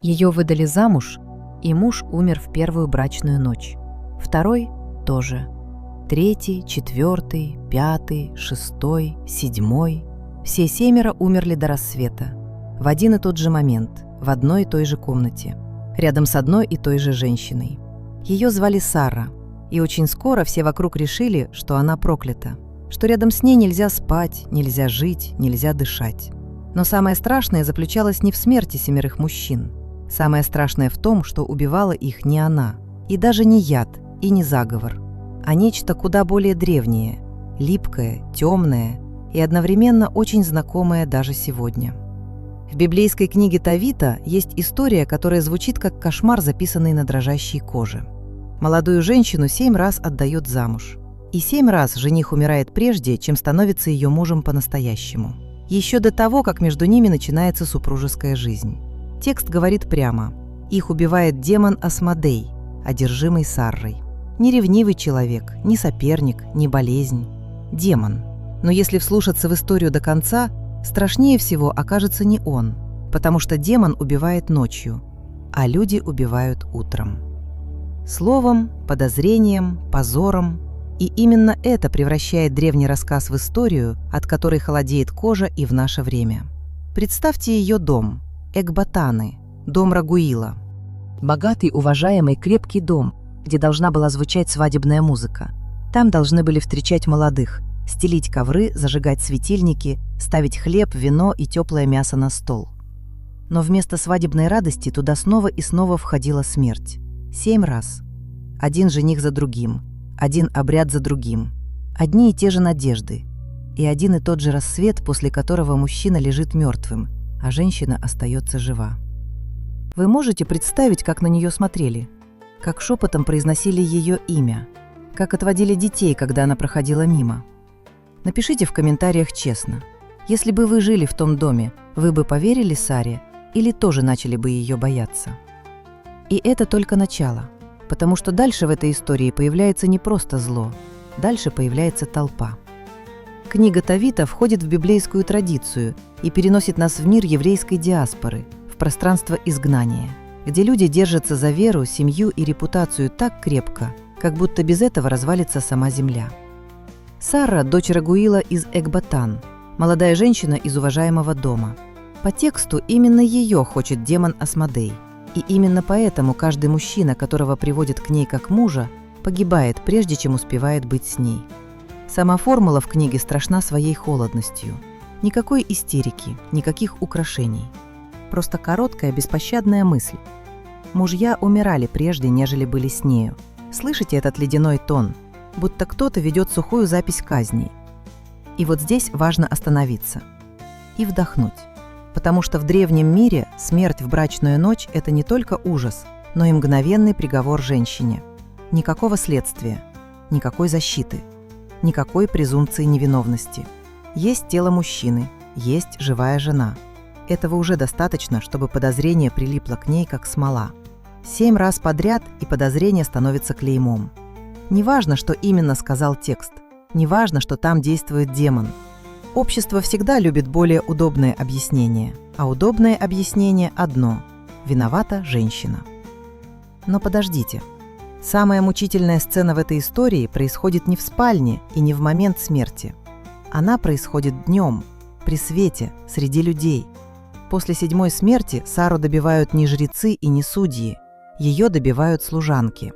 Ее выдали замуж, и муж умер в первую брачную ночь. Второй тоже. Третий, четвертый, пятый, шестой, седьмой. Все 7 умерли до рассвета. В один и тот же момент, в одной и той же комнате, рядом с одной и той же женщиной. Ее звали Сара, и очень скоро все вокруг решили, что она проклята, что рядом с ней нельзя спать, нельзя жить, нельзя дышать. Но самое страшное заключалось не в смерти 7 мужчин. Самое страшное в том, что убивала их не она, и даже не яд, и не заговор, а нечто куда более древнее, липкое, темное и одновременно очень знакомое даже сегодня. В библейской книге Товита есть история, которая звучит как кошмар, записанный на дрожащей коже. Молодую женщину 7 раз отдают замуж. И 7 раз жених умирает прежде, чем становится ее мужем по-настоящему. Еще до того, как между ними начинается супружеская жизнь. Текст говорит прямо: их убивает демон Асмодей, одержимый Саррой. Не ревнивый человек, не соперник, не болезнь. Демон. Но если вслушаться в историю до конца, страшнее всего окажется не он, потому что демон убивает ночью, а люди убивают утром. Словом, подозрением, позором. И именно это превращает древний рассказ в историю, от которой холодеет кожа и в наше время. Представьте ее дом. Экбатаны, дом Рагуила. Богатый, уважаемый, крепкий дом, где должна была звучать свадебная музыка. Там должны были встречать молодых, стелить ковры, зажигать светильники, ставить хлеб, вино и теплое мясо на стол. Но вместо свадебной радости туда снова и снова входила смерть. 7 раз. Один жених за другим, один обряд за другим, одни и те же надежды, и один и тот же рассвет, после которого мужчина лежит мертвым, а женщина остается жива. Вы можете представить, как на нее смотрели? Как шепотом произносили ее имя? Как отводили детей, когда она проходила мимо? Напишите в комментариях честно. Если бы вы жили в том доме, вы бы поверили Саре или тоже начали бы ее бояться? И это только начало, потому что дальше в этой истории появляется не просто зло, дальше появляется толпа. Книга Товита входит в библейскую традицию и переносит нас в мир еврейской диаспоры, в пространство изгнания, где люди держатся за веру, семью и репутацию так крепко, как будто без этого развалится сама земля. Сара – дочь Рагуила из Экбатан, молодая женщина из уважаемого дома. По тексту именно ее хочет демон Асмодей, и именно поэтому каждый мужчина, которого приводит к ней как мужа, погибает, прежде чем успевает быть с ней. Сама формула в книге страшна своей холодностью. Никакой истерики, никаких украшений. Просто короткая, беспощадная мысль. Мужья умирали прежде, нежели были с нею. Слышите этот ледяной тон? Будто кто-то ведет сухую запись казней. И вот здесь важно остановиться и вдохнуть. Потому что в древнем мире смерть в брачную ночь – это не только ужас, но и мгновенный приговор женщине. Никакого следствия, никакой защиты. Никакой презумпции невиновности. Есть тело мужчины, есть живая жена. Этого уже достаточно, чтобы подозрение прилипло к ней, как смола. 7 раз подряд, и подозрение становится клеймом. Неважно, что именно сказал текст. Неважно, что там действует демон. Общество всегда любит более удобное объяснение, а удобное объяснение одно – виновата женщина. Но подождите. Самая мучительная сцена в этой истории происходит не в спальне и не в момент смерти. Она происходит днем, при свете, среди людей. После 7-й смерти Сару добивают не жрецы и не судьи, ее добивают служанки.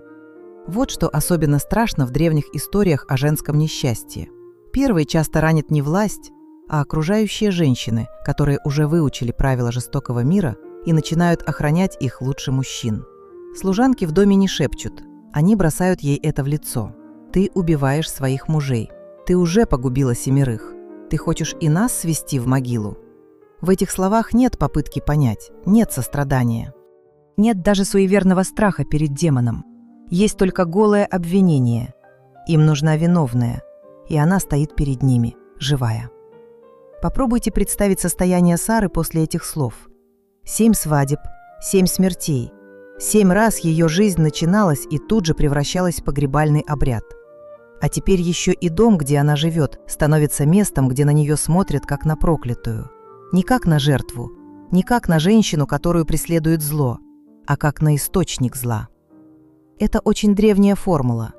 Вот что особенно страшно в древних историях о женском несчастье. Первой часто ранит не власть, а окружающие женщины, которые уже выучили правила жестокого мира и начинают охранять их лучше мужчин. Служанки в доме не шепчут. Они бросают ей это в лицо. Ты убиваешь своих мужей. Ты уже погубила 7. Ты хочешь и нас свести в могилу? В этих словах нет попытки понять, нет сострадания. Нет даже суеверного страха перед демоном. Есть только голое обвинение. Им нужна виновная, и она стоит перед ними, живая. Попробуйте представить состояние Сары после этих слов. 7 свадеб, 7 смертей. 7 раз ее жизнь начиналась и тут же превращалась в погребальный обряд. А теперь еще и дом, где она живет, становится местом, где на нее смотрят как на проклятую. Не как на жертву, не как на женщину, которую преследует зло, а как на источник зла. Это очень древняя формула.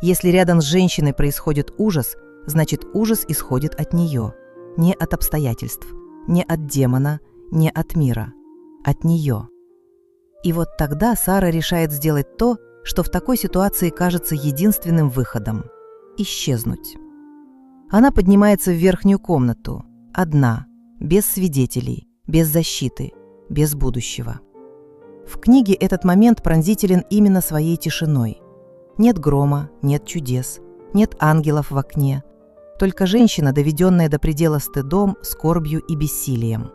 Если рядом с женщиной происходит ужас, значит ужас исходит от нее, не от обстоятельств, не от демона, не от мира, от нее. И вот тогда Сара решает сделать то, что в такой ситуации кажется единственным выходом – исчезнуть. Она поднимается в верхнюю комнату, одна, без свидетелей, без защиты, без будущего. В книге этот момент пронзителен именно своей тишиной. Нет грома, нет чудес, нет ангелов в окне, только женщина, доведенная до предела стыдом, скорбью и бессилием.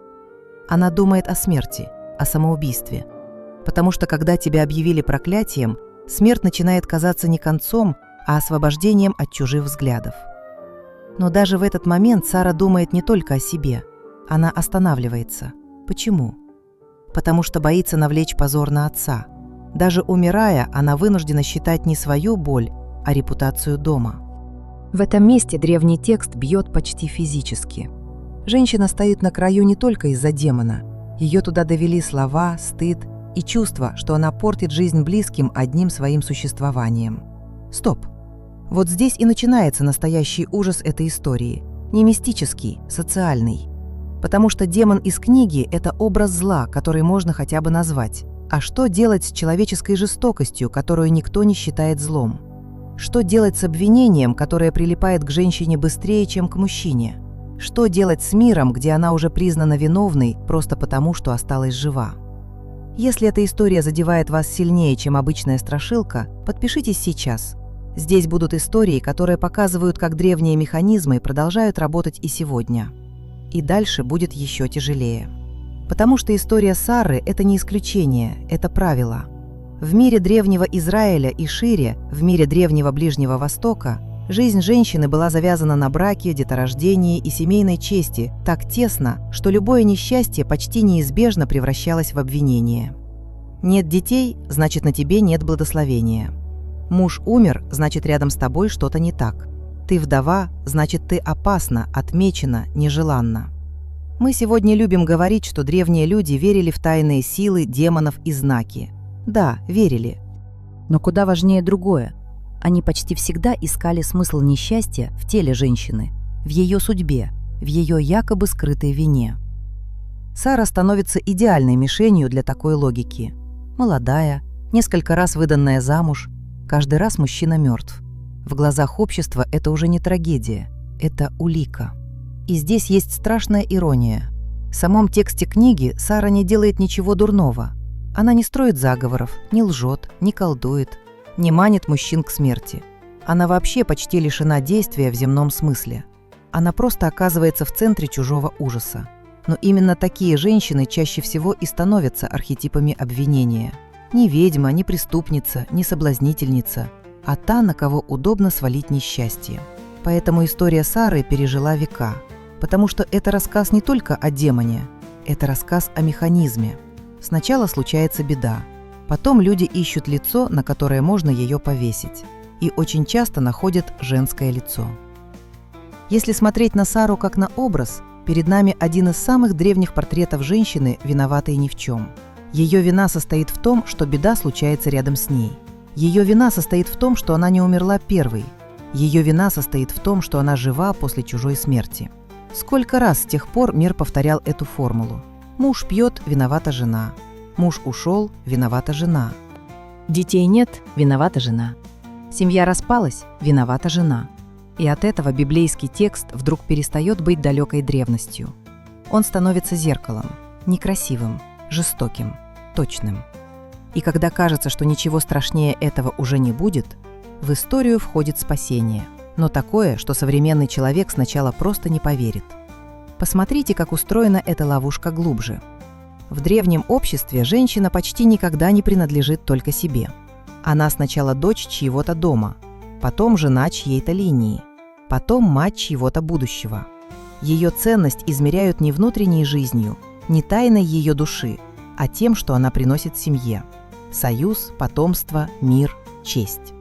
Она думает о смерти, о самоубийстве. Потому что когда тебя объявили проклятием, смерть начинает казаться не концом, а освобождением от чужих взглядов. Но даже в этот момент Сара думает не только о себе. Она останавливается. Почему? Потому что боится навлечь позор на отца. Даже умирая, она вынуждена считать не свою боль, а репутацию дома. В этом месте древний текст бьет почти физически. Женщина стоит на краю не только из-за демона. Ее туда довели слова, стыд и чувство, что она портит жизнь близким одним своим существованием. Стоп. Вот здесь и начинается настоящий ужас этой истории. Не мистический, социальный. Потому что демон из книги – это образ зла, который можно хотя бы назвать. А что делать с человеческой жестокостью, которую никто не считает злом? Что делать с обвинением, которое прилипает к женщине быстрее, чем к мужчине? Что делать с миром, где она уже признана виновной просто потому, что осталась жива? Если эта история задевает вас сильнее, чем обычная страшилка, подпишитесь сейчас. Здесь будут истории, которые показывают, как древние механизмы продолжают работать и сегодня. И дальше будет еще тяжелее. Потому что история Сары – это не исключение, это правило. В мире древнего Израиля и шире, в мире древнего Ближнего Востока, жизнь женщины была завязана на браке, деторождении и семейной чести так тесно, что любое несчастье почти неизбежно превращалось в обвинение. Нет детей – значит, на тебе нет благословения. Муж умер – значит, рядом с тобой что-то не так. Ты вдова – значит, ты опасна, отмечена, нежеланна. Мы сегодня любим говорить, что древние люди верили в тайные силы, демонов и знаки. Да, верили. Но куда важнее другое. Они почти всегда искали смысл несчастья в теле женщины, в ее судьбе, в ее якобы скрытой вине. Сара становится идеальной мишенью для такой логики. Молодая, несколько раз выданная замуж, каждый раз мужчина мертв. В глазах общества это уже не трагедия, это улика. И здесь есть страшная ирония. В самом тексте книги Сара не делает ничего дурного. Она не строит заговоров, не лжет, не колдует, не манит мужчин к смерти. Она вообще почти лишена действия в земном смысле. Она просто оказывается в центре чужого ужаса. Но именно такие женщины чаще всего и становятся архетипами обвинения. Не ведьма, не преступница, не соблазнительница, а та, на кого удобно свалить несчастье. Поэтому история Сары пережила века. Потому что это рассказ не только о демоне, это рассказ о механизме. Сначала случается беда, потом люди ищут лицо, на которое можно ее повесить, и очень часто находят женское лицо. Если смотреть на Сару как на образ, перед нами один из самых древних портретов женщины, виноватой ни в чем. Ее вина состоит в том, что беда случается рядом с ней. Ее вина состоит в том, что она не умерла первой. Ее вина состоит в том, что она жива после чужой смерти. Сколько раз с тех пор мир повторял эту формулу. Муж пьет – виновата жена. Муж ушел – виновата жена. Детей нет – виновата жена. Семья распалась – виновата жена. И от этого библейский текст вдруг перестает быть далекой древностью. Он становится зеркалом, некрасивым, жестоким, точным. И когда кажется, что ничего страшнее этого уже не будет, в историю входит спасение. Но такое, что современный человек сначала просто не поверит. Посмотрите, как устроена эта ловушка глубже. В древнем обществе женщина почти никогда не принадлежит только себе. Она сначала дочь чьего-то дома, потом жена чьей-то линии, потом мать чьего-то будущего. Ее ценность измеряют не внутренней жизнью, не тайной ее души, а тем, что она приносит семье. Союз, потомство, мир, честь.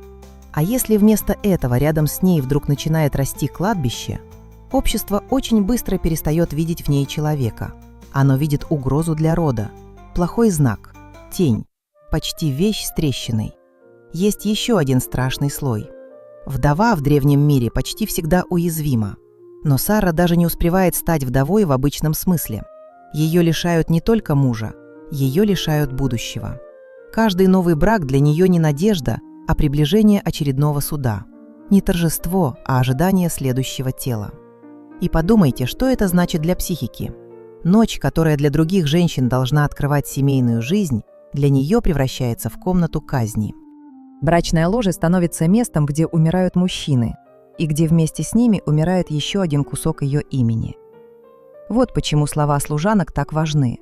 А если вместо этого рядом с ней вдруг начинает расти кладбище, общество очень быстро перестает видеть в ней человека. Оно видит угрозу для рода, плохой знак, тень, почти вещь с трещиной. Есть еще один страшный слой. Вдова в древнем мире почти всегда уязвима. Но Сара даже не успевает стать вдовой в обычном смысле. Ее лишают не только мужа, ее лишают будущего. Каждый новый брак для нее не надежда, а приближение очередного суда. Не торжество, а ожидание следующего тела. И подумайте, что это значит для психики. Ночь, которая для других женщин должна открывать семейную жизнь, для нее превращается в комнату казни. Брачное ложе становится местом, где умирают мужчины, и где вместе с ними умирает еще один кусок ее имени. Вот почему слова служанок так важны.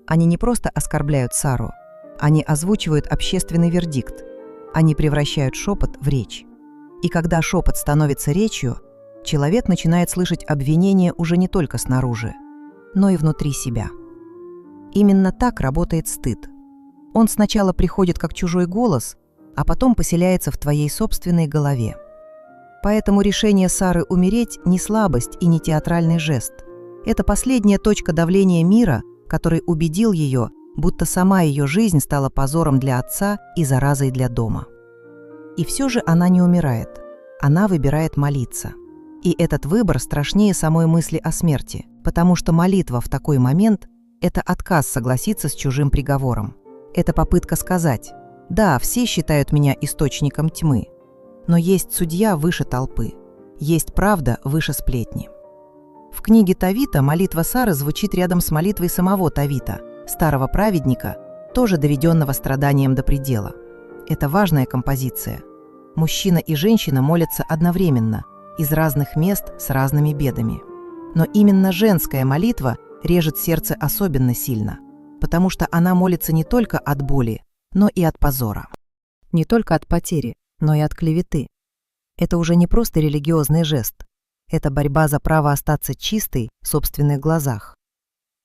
Они не просто оскорбляют Сару, они озвучивают общественный вердикт, они превращают шепот в речь. И когда шепот становится речью, человек начинает слышать обвинения уже не только снаружи, но и внутри себя. Именно так работает стыд. Он сначала приходит как чужой голос, а потом поселяется в твоей собственной голове. Поэтому решение Сары умереть не слабость и не театральный жест. Это последняя точка давления мира, который убедил ее, будто сама ее жизнь стала позором для отца и заразой для дома. И все же она не умирает. Она выбирает молиться. И этот выбор страшнее самой мысли о смерти, потому что молитва в такой момент – это отказ согласиться с чужим приговором. Это попытка сказать: «Да, все считают меня источником тьмы, но есть судья выше толпы, есть правда выше сплетни». В книге Товита молитва Сары звучит рядом с молитвой самого Товита, старого праведника, тоже доведенного страданием до предела. Это важная композиция. Мужчина и женщина молятся одновременно, из разных мест с разными бедами. Но именно женская молитва режет сердце особенно сильно, потому что она молится не только от боли, но и от позора. Не только от потери, но и от клеветы. Это уже не просто религиозный жест. Это борьба за право остаться чистой в собственных глазах.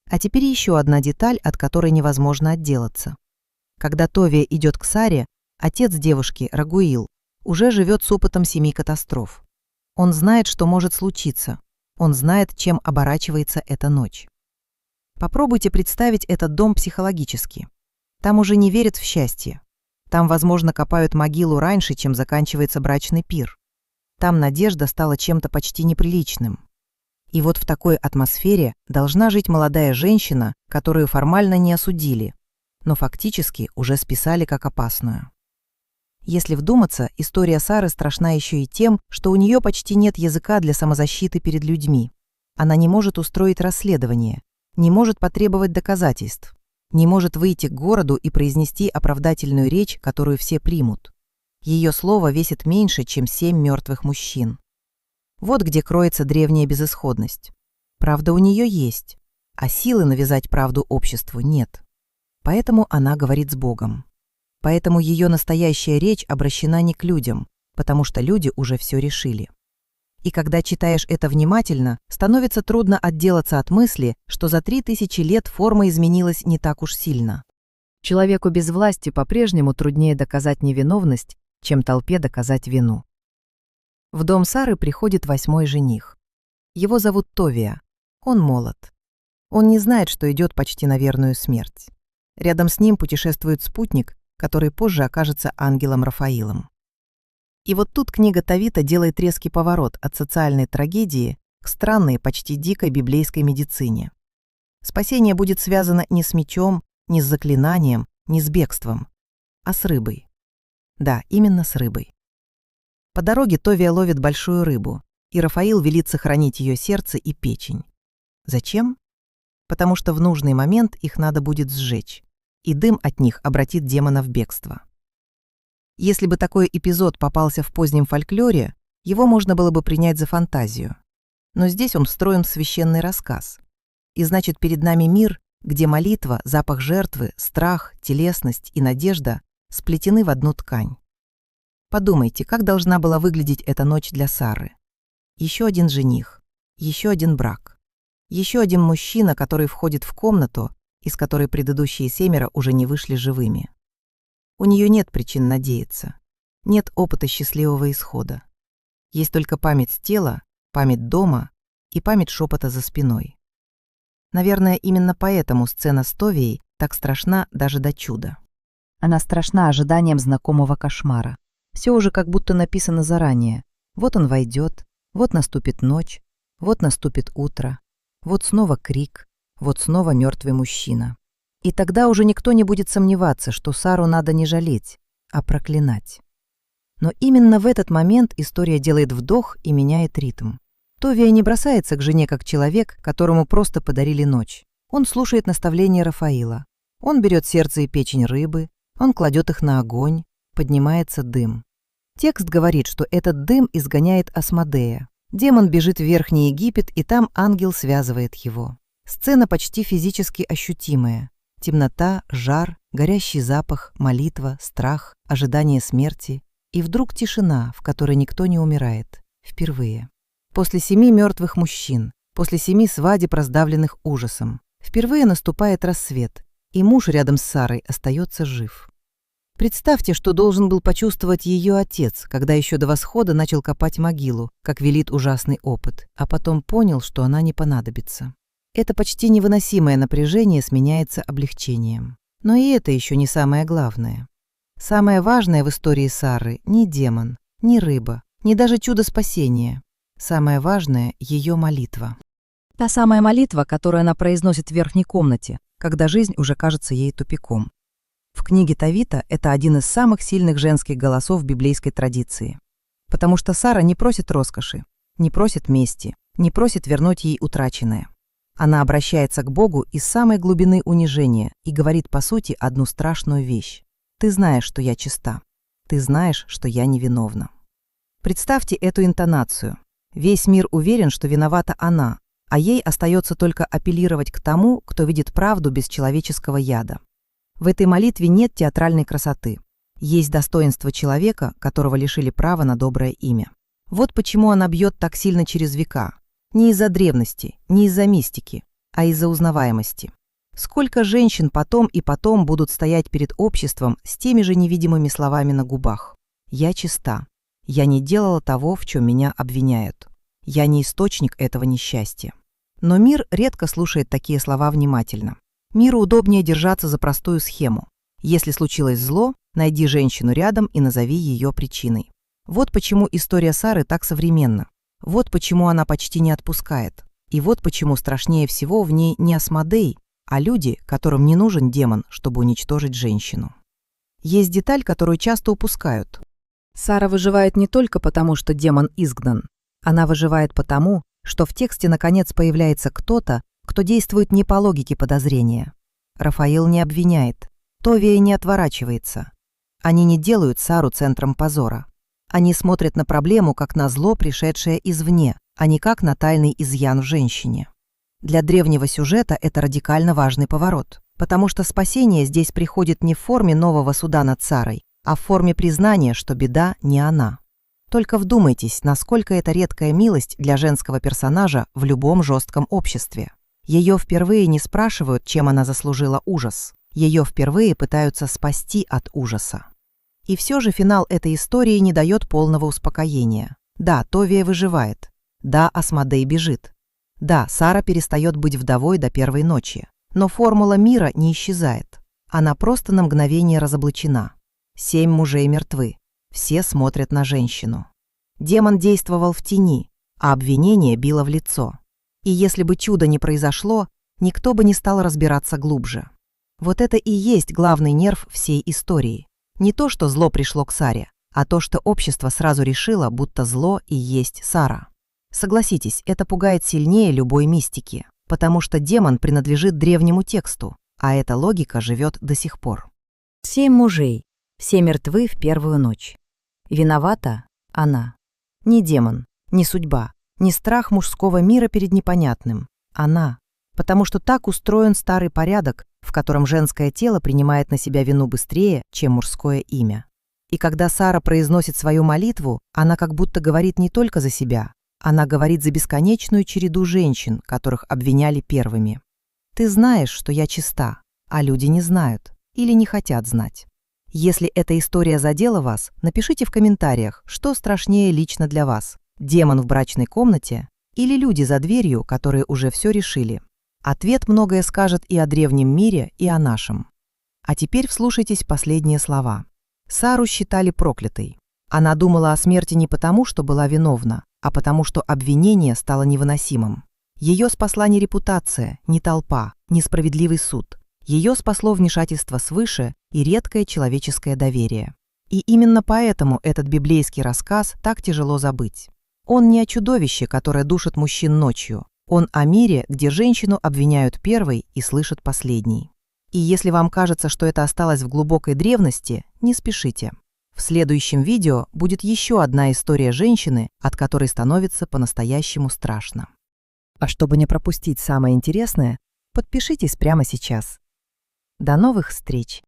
А теперь еще одна деталь, от которой невозможно отделаться. Когда Товия идет к Саре, отец девушки, Рагуил, уже живет с опытом 7 катастроф. Он знает, что может случиться. Он знает, чем оборачивается эта ночь. Попробуйте представить этот дом психологически. Там уже не верят в счастье. Там, возможно, копают могилу раньше, чем заканчивается брачный пир. Там надежда стала чем-то почти неприличным. И вот в такой атмосфере должна жить молодая женщина, которую формально не осудили, но фактически уже списали как опасную. Если вдуматься, история Сары страшна еще и тем, что у нее почти нет языка для самозащиты перед людьми. Она не может устроить расследование, не может потребовать доказательств, не может выйти к городу и произнести оправдательную речь, которую все примут. Ее слово весит меньше, чем 7 мертвых мужчин. Вот где кроется древняя безысходность. Правда у нее есть, а силы навязать правду обществу нет. Поэтому она говорит с Богом. Поэтому ее настоящая речь обращена не к людям, потому что люди уже все решили. И когда читаешь это внимательно, становится трудно отделаться от мысли, что за 3000 лет форма изменилась не так уж сильно. Человеку без власти по-прежнему труднее доказать невиновность, чем толпе доказать вину. В дом Сары приходит 8-й жених. Его зовут Товия. Он молод. Он не знает, что идет почти на верную смерть. Рядом с ним путешествует спутник, который позже окажется ангелом Рафаилом. И вот тут книга Товита делает резкий поворот от социальной трагедии к странной, почти дикой библейской медицине. Спасение будет связано не с мечом, не с заклинанием, не с бегством, а с рыбой. Да, именно с рыбой. По дороге Товия ловит большую рыбу, и Рафаил велит сохранить ее сердце и печень. Зачем? Потому что в нужный момент их надо будет сжечь, и дым от них обратит демона в бегство. Если бы такой эпизод попался в позднем фольклоре, его можно было бы принять за фантазию. Но здесь он встроен в священный рассказ. И значит, перед нами мир, где молитва, запах жертвы, страх, телесность и надежда сплетены в одну ткань. Подумайте, как должна была выглядеть эта ночь для Сары. Еще один жених, еще один брак, еще один мужчина, который входит в комнату, из которой предыдущие 7 уже не вышли живыми. У нее нет причин надеяться, нет опыта счастливого исхода. Есть только память тела, память дома и память шепота за спиной. Наверное, именно поэтому сцена с Товией так страшна даже до чуда. Она страшна ожиданием знакомого кошмара. Все уже как будто написано заранее. Вот он войдет, вот наступит ночь, вот наступит утро, вот снова крик, вот снова мертвый мужчина. И тогда уже никто не будет сомневаться, что Сару надо не жалеть, а проклинать. Но именно в этот момент история делает вдох и меняет ритм. Товия не бросается к жене как человек, которому просто подарили ночь. Он слушает наставления Рафаила. Он берет сердце и печень рыбы, он кладет их на огонь, поднимается дым. Текст говорит, что этот дым изгоняет Асмодея. Демон бежит в Верхний Египет, и там ангел связывает его. Сцена почти физически ощутимая. Темнота, жар, горящий запах, молитва, страх, ожидание смерти. И вдруг тишина, в которой никто не умирает. Впервые. После 7 мертвых мужчин, после 7 свадеб, раздавленных ужасом. Впервые наступает рассвет, и муж рядом с Сарой остается жив. Представьте, что должен был почувствовать ее отец, когда еще до восхода начал копать могилу, как велит ужасный опыт, а потом понял, что она не понадобится. Это почти невыносимое напряжение сменяется облегчением. Но и это еще не самое главное. Самое важное в истории Сары не демон, не рыба, не даже чудо спасения. Самое важное — ее молитва. Та самая молитва, которую она произносит в верхней комнате, когда жизнь уже кажется ей тупиком. В книге Тавита это один из самых сильных женских голосов библейской традиции. Потому что Сара не просит роскоши, не просит мести, не просит вернуть ей утраченное. Она обращается к Богу из самой глубины унижения и говорит, по сути, одну страшную вещь. «Ты знаешь, что я чиста. Ты знаешь, что я невиновна». Представьте эту интонацию. Весь мир уверен, что виновата она, а ей остается только апеллировать к тому, кто видит правду без человеческого яда. В этой молитве нет театральной красоты. Есть достоинство человека, которого лишили права на доброе имя. Вот почему она бьет так сильно через века. Не из-за древности, не из-за мистики, а из-за узнаваемости. Сколько женщин потом и потом будут стоять перед обществом с теми же невидимыми словами на губах. «Я чиста. Я не делала того, в чем меня обвиняют. Я не источник этого несчастья». Но мир редко слушает такие слова внимательно. Миру удобнее держаться за простую схему. Если случилось зло, найди женщину рядом и назови ее причиной. Вот почему история Сары так современна. Вот почему она почти не отпускает. И вот почему страшнее всего в ней не Асмодей, а люди, которым не нужен демон, чтобы уничтожить женщину. Есть деталь, которую часто упускают. Сара выживает не только потому, что демон изгнан. Она выживает потому, что в тексте наконец появляется кто-то, кто действует не по логике подозрения. Рафаил не обвиняет, Товия не отворачивается. Они не делают Сару центром позора. Они смотрят на проблему как на зло, пришедшее извне, а не как на тайный изъян в женщине. Для древнего сюжета это радикально важный поворот, потому что спасение здесь приходит не в форме нового суда над Сарой, а в форме признания, что беда не она. Только вдумайтесь, насколько это редкая милость для женского персонажа в любом жестком обществе. Ее впервые не спрашивают, чем она заслужила ужас. Ее впервые пытаются спасти от ужаса. И все же финал этой истории не дает полного успокоения. Да, Товия выживает. Да, Асмодей бежит. Да, Сара перестает быть вдовой до первой ночи. Но формула мира не исчезает. Она просто на мгновение разоблачена. 7 мужей мертвы. Все смотрят на женщину. Демон действовал в тени, а обвинение било в лицо. И если бы чудо не произошло, никто бы не стал разбираться глубже. Вот это и есть главный нерв всей истории. Не то, что зло пришло к Саре, а то, что общество сразу решило, будто зло и есть Сара. Согласитесь, это пугает сильнее любой мистики, потому что демон принадлежит древнему тексту, а эта логика живет до сих пор. 7 мужей, все мертвы в первую ночь. Виновата она. Не демон, не судьба, не страх мужского мира перед непонятным. Она. Потому что так устроен старый порядок, в котором женское тело принимает на себя вину быстрее, чем мужское имя. И когда Сара произносит свою молитву, она как будто говорит не только за себя, она говорит за бесконечную череду женщин, которых обвиняли первыми. «Ты знаешь, что я чиста, а люди не знают или не хотят знать». Если эта история задела вас, напишите в комментариях, что страшнее лично для вас – демон в брачной комнате или люди за дверью, которые уже все решили. Ответ многое скажет и о древнем мире, и о нашем. А теперь вслушайтесь в последние слова. Сару считали проклятой. Она думала о смерти не потому, что была виновна, а потому, что обвинение стало невыносимым. Ее спасла не репутация, не толпа, не справедливый суд. Ее спасло вмешательство свыше и редкое человеческое доверие. И именно поэтому этот библейский рассказ так тяжело забыть. Он не о чудовище, которое душит мужчин ночью. Он о мире, где женщину обвиняют первой и слышат последней. И если вам кажется, что это осталось в глубокой древности, не спешите. В следующем видео будет еще одна история женщины, от которой становится по-настоящему страшно. А чтобы не пропустить самое интересное, подпишитесь прямо сейчас. До новых встреч!